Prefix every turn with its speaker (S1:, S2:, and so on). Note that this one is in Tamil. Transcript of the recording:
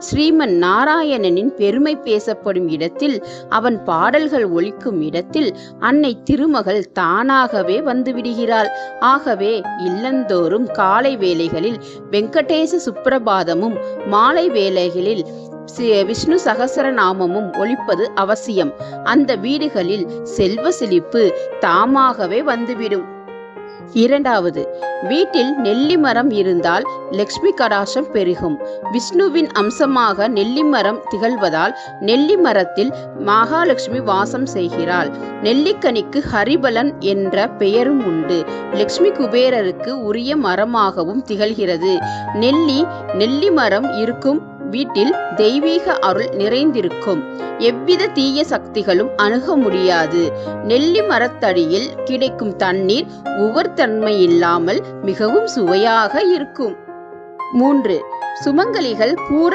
S1: ஸ்ரீமன் நாராயணனின் பெருமை பேசப்படும் இடத்தில், அவன் பாடல்கள் ஒலிக்கும் இடத்தில் அன்னை திருமகள் தானாகவே வந்துவிடுகிறாள். ஆகவே இல்லந்தோறும் காலை வேளைகளில் வெங்கடேச சுப்பிரபாதமும், மாலை வேளைகளில் விஷ்ணு சகசரநாமமும் ஒலிப்பது அவசியம். அந்த வீடுகளில் செல்வ செழிப்பு தாமாகவே வந்துவிடும். இரண்டாவது, வீட்டில் நெல்லி மரம் இருந்தால் லட்சுமி கடாட்சம் பெருகும். விஷ்ணுவின் அம்சமாக நெல்லி மரம் திகழ்வதால் நெல்லி மரத்தில் மகாலட்சுமி வாசம் செய்கிறாள். நெல்லிக்கனிக்கு ஹரிபலன் என்ற பெயரும் உண்டு. லட்சுமி குபேரருக்கு உரிய மரமாகவும் திகழ்கிறது. நெல்லி மரம் இருக்கும் வீட்டில் தெய்வீக அருள் நிறைந்திருக்கும். எவ்வித தீய சக்திகளும் அணுக முடியாது. நெல்லி மரத்தடியில் கிடைக்கும் தண்ணீர் உவர்த்தன்மை இல்லாமல் மிகவும் சுவையாக இருக்கும். 3. சுமங்கலிகள் பூரண